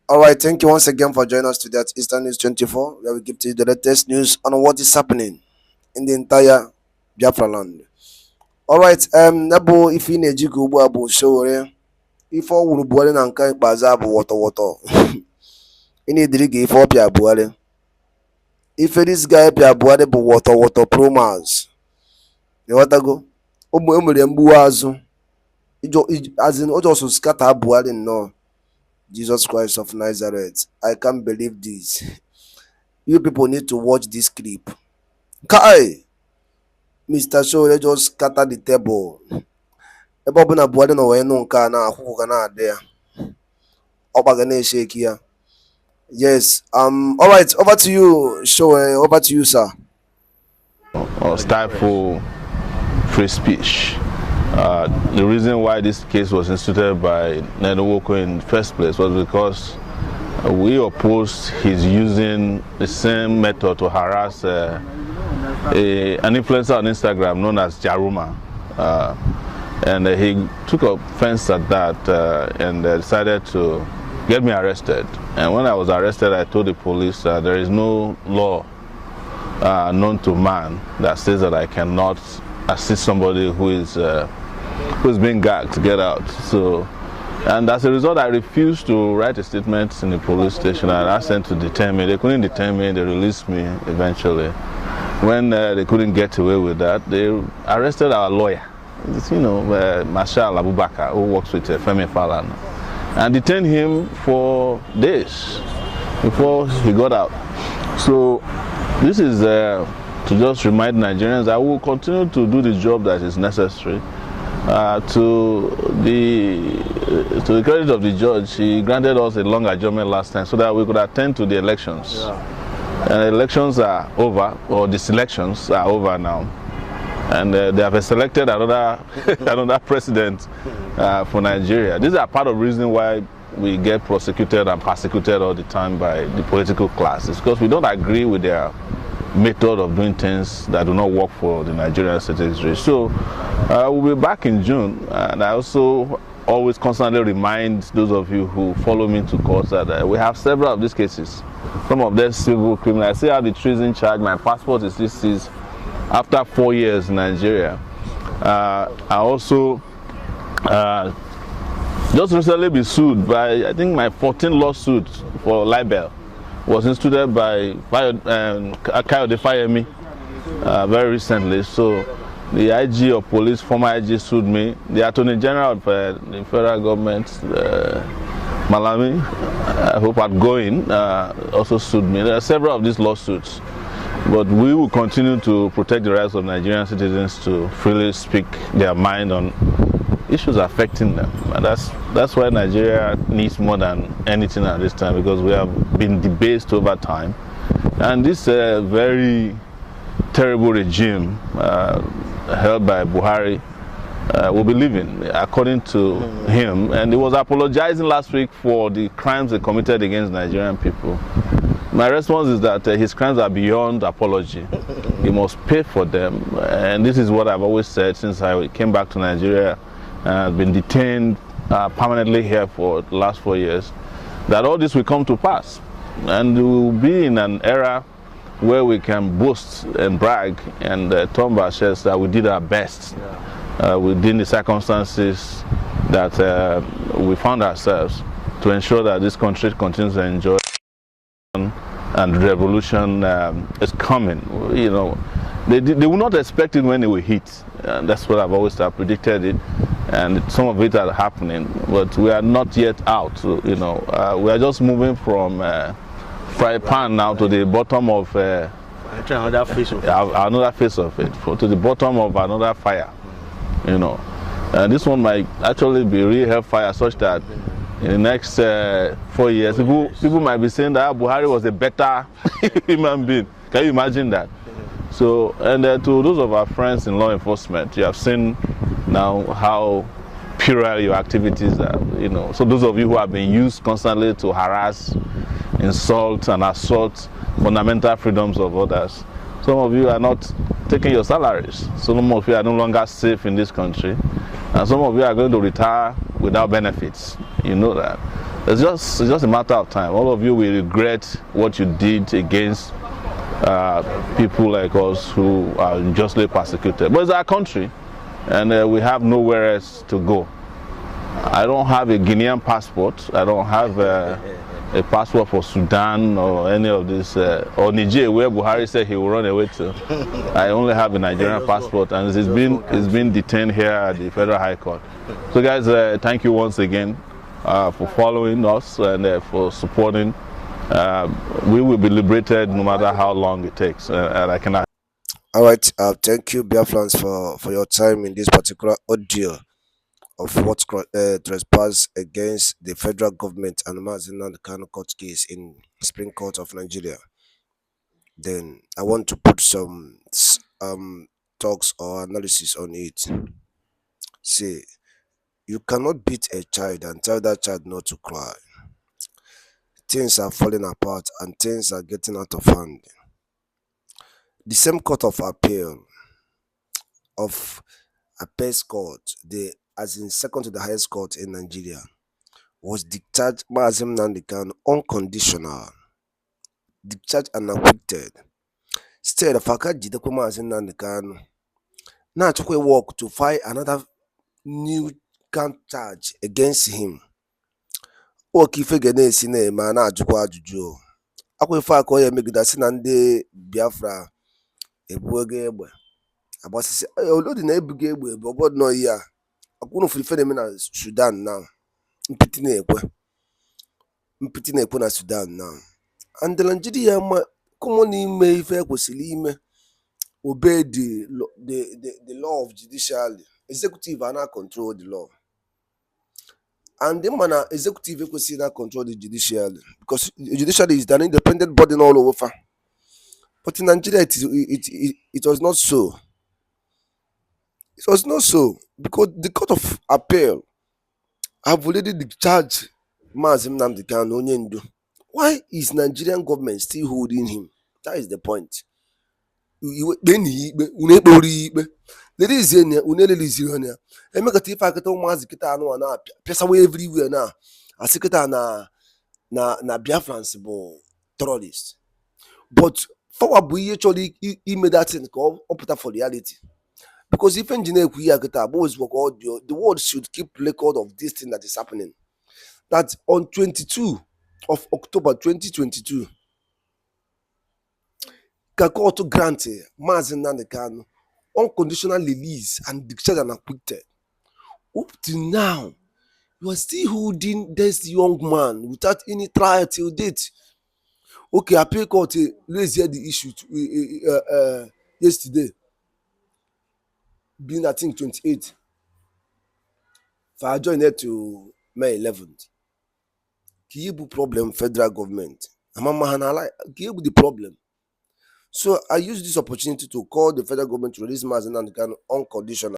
All right, thank you once again for joining us today at Eastern News 24, where we give to you the latest news on what is happening in the entire Biafra land. All right, Nabo, if you need to go abu Sowore, if all will boil and kind bazaar water. You need to give up your boiling. If this guy Pia Buhari bụ water promas, the water go. Emere mgbuwa azụ. As in, o just scatter Buhari no. Jesus Christ of Nazareth. I can't believe this. You people need to watch this clip. Kai! Mr. Sowore just scatter the table. Ebe ọbụla Buhari nọ wee nụ nke a na-akwụkwọ ga na-adị ya. Ọkpa ga na-eshake ya. Yes. All right. Over to you, Sowore. Over to you, sir. Or stifle free speech. The reason why this case was instituted by Nedowoko in the first place was because we opposed his using the same method to harass an influencer on Instagram known as Jaruma. And he took offense at that and decided to get me arrested. And when I was arrested, I told the police there is no law known to man that says that I cannot assist somebody who is being gagged to get out. So, and as a result, I refused to write a statement in the police station. I asked them to detain me. They couldn't detain me. They released me eventually. When they couldn't get away with that, they arrested our lawyer, Marshal Abubakar, who works with Femi Falana, and detained him for days before he got out. So this is to just remind Nigerians that we will continue to do the job that is necessary. To the credit of the judge, he granted us a long adjournment last time so that we could attend to the elections. And elections are over, or the selections are over now. And they have selected another president for Nigeria. These are part of the reason why we get prosecuted and persecuted all the time by the political class. It's because we don't agree with their method of doing things that do not work for the Nigerian citizenry. So we'll be back in June, and I also always constantly remind those of you who follow me to court that we have several of these cases. Some of them civil criminal. I still have the treason charge. My passport is still seized after 4 years in Nigeria. I also just recently been sued by, I think my 14th lawsuit for libel was instituted by Kayode Fayemi very recently. So the IG of police, former IG, sued me. The Attorney General of the federal government, Malami, I hope outgoing, also sued me. There are several of these lawsuits. But we will continue to protect the rights of Nigerian citizens to freely speak their mind on issues affecting them. And that's why Nigeria needs more than anything at this time, because we have been debased over time. And this very terrible regime held by Buhari will be leaving, according to him. And he was apologizing last week for the crimes they committed against Nigerian people. My response is that his crimes are beyond apology. He must pay for them. And this is what I've always said since I came back to Nigeria. I've been detained permanently here for the last 4 years, that all this will come to pass. And we will be in an era where we can boast and brag and thumb our chests that we did our best within the circumstances that we found ourselves to ensure that this country continues to enjoy. And revolution is coming. They will not expect it when it will hit. That's what I've always predicted it, and some of it are happening. But we are not yet out. We are just moving from fry pan now to the bottom of another face of it, to the bottom of another fire. And this one might actually be real hellfire, such that in the next 4 years, people might be saying that Buhari was a better human being. Can you imagine that? So, and to those of our friends in law enforcement, you have seen now how puerile your activities are. So those of you who have been used constantly to harass, insult, and assault fundamental freedoms of others, some of you are not taking your salaries. Some of you are no longer safe in this country, and some of you are going to retire without benefits. You know that. It's just a matter of time. All of you will regret what you did against people like us who are unjustly persecuted. But it's our country, and we have nowhere else to go. I don't have a Guinean passport. I don't have a passport for Sudan or any of this, or Niger, where Buhari said he will run away to. I only have a Nigerian passport, and it's been detained here at the Federal High Court. So, guys, thank you once again for following us and for supporting. We will be liberated no matter how long it takes, and I cannot. All right. Thank you, Biafrans, for your time in this particular audio of what trespass against the federal government and Mazi Nnamdi Kanu court case in Supreme Court of Nigeria. Then I want to put some talks or analysis on it. See, you cannot beat a child and tell that child not to cry. Things are falling apart and things are getting out of hand. The same court of appeal of appeals court, as in second to the highest court in Nigeria, was discharged Mazi Nnamdi Kanu unconditional, discharged and acquitted. Still, the fact that Mazi Nnamdi Kanu now took a walk to file another new count charge against him. Okife Genesi na na ajụkwa ajụjụ. Akwa ife aka onye megide si na ndị Biafra ebuogo egbe. Agbasisi olodi na ebugo egbe bụ obodo no ya. Akwụrụ furu ife na-eme na Sudan now. Mpiti na-ekwe na Sudan now. And the Nigeria come n'ime ife kwesịrị ime obey the law of judiciary. Executive are not control the law. And the man executive equity not control the judiciary, because the judiciary is an independent body all over. But in Nigeria, it was not so. It was not so, because the court of appeal have already discharged Mazi Nnamdi Kanu Onyendu. Why is Nigerian government still holding him? That is the point. Ladies in here, emekata ife akata ụmụazị kịta anụ na piasawa everywhere na asị kịta na Biafrans bụ terrorist. But for bụ ihe chọrọ ime that thing ka ọ pụta for reality, because if engineer ekwu ihe akịta bụ ozugbo ka audio, the world should keep record of this thing that is happening. That on 22 of October 2022 ka court grant Mazi Nnamdi Kanu unconditional release and discharged and acquitted. Up till now, you are still holding this young man without any trial till date. Okay, appeal court raised the issue yesterday, being I think 28. For I joined it to May 11th. Kiyibu problem federal government. Kiyibu the problem. So I use this opportunity to call the federal government to release Mazi Nnamdi Kanu unconditional.